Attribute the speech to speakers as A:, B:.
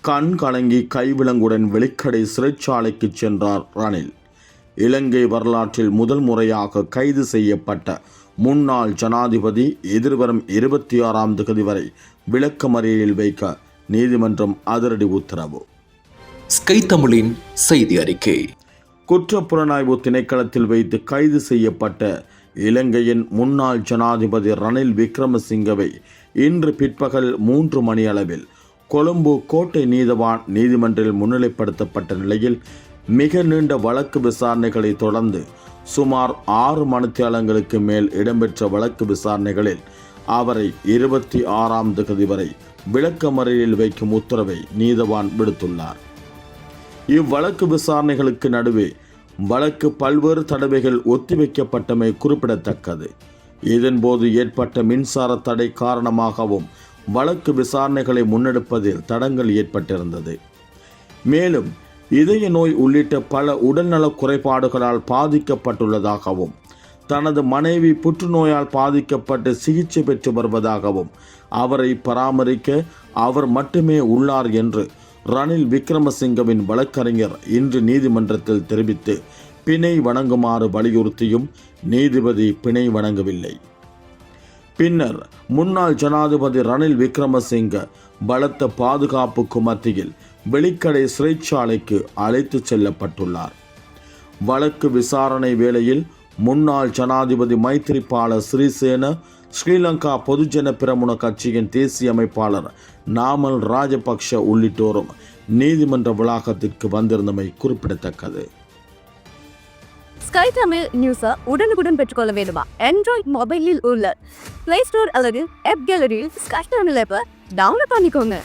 A: கண் கலங்கி கைவிலங்குடன் வெளிக்கடை சிறைச்சாலைக்கு சென்றார் ரணில். இலங்கை வரலாற்றில் முதல் முறையாக கைது செய்யப்பட்ட முன்னாள் ஜனாதிபதி எதிர்வரும் 26ஆம் தேதி வரை விளக்கமறியலில் வைக்க நீதிமன்றம் அதிரடி உத்தரவு.
B: ஸ்கை தமிழின் செய்தி அறிக்கை.
A: குற்றப்புலனாய்வு திணைக்களத்தில் வைத்து கைது செய்யப்பட்ட இலங்கையின் முன்னாள் ஜனாதிபதி ரணில் விக்ரமசிங்கவை இன்று பிற்பகல் 3 மணி அளவில் கொழும்பு கோட்டை நீதவான் நீதிமன்றில் முன்னிலைப்படுத்தப்பட்ட நிலையில் மிக நீண்ட வழக்கு விசாரணைகளை தொடர்ந்து சுமார் 6 மணித்தியாலங்களுக்கு மேல் இடம்பெற்ற வழக்கு விசாரணைகளில் அவரை 26ஆம் தேதி வரை விளக்கமறியலில் வைக்கும் உத்தரவை நீதவான் விடுத்துள்ளார். இவ்வழக்கு விசாரணைகளுக்கு நடுவே வழக்கு பல்வேறு தடவைகள் ஒத்திவைக்கப்பட்டமை குறிப்பிடத்தக்கது. இதன்போது ஏற்பட்ட மின்சார தடை காரணமாகவும் வழக்கு விசாரணைகளை முன்னெடுப்பதில் தடங்கள் ஏற்பட்டிருந்தது. மேலும் இதய நோய் உள்ளிட்ட பல உடல்நல குறைபாடுகளால் பாதிக்கப்பட்டுள்ளதாகவும் தனது மனைவி புற்றுநோயால் பாதிக்கப்பட்டு சிகிச்சை பெற்று வருவதாகவும் அவரை பராமரிக்க அவர் மட்டுமே உள்ளார் என்று ரணில் விக்ரமசிங்கவின் வழக்கறிஞர் இன்று நீதிமன்றத்தில் தெரிவித்து பிணை வழங்குமாறு வலியுறுத்தியும் நீதிபதி பிணை வழங்கவில்லை. பின்னர் முன்னாள் ஜனாதிபதி ரணில் விக்ரமசிங்க பலத்த பாதுகாப்புக்கு மத்தியில் வெளிக்கடை சிறைச்சாலைக்கு அழைத்து செல்லப்பட்டுள்ளார். வழக்கு விசாரணை வேளையில் முன்னாள் ஜனாதிபதி மைத்திரிபால சிறிசேன, ஸ்ரீலங்கா பொதுஜன பிரமுன கட்சியின் தேசிய அமைப்பாளர் நாமல் ராஜபக்ஷ உள்ளிட்டோரும் நீதிமன்ற வளாகத்திற்கு வந்திருந்தமை குறிப்பிடத்தக்கது.
C: ஸ்கை தமிழ் நியூஸை உடனுக்குடன் பெற்றுக்கொள்ள வேண்டுமா? ஆண்ட்ராய்ட் மொபைலில் உள்ள பிளே ஸ்டோர் அல்லது ஆப் கேலரியில் ஸ்கை தமிழ் ஆப்பை டவுன்லோட் பண்ணிக்கோங்க.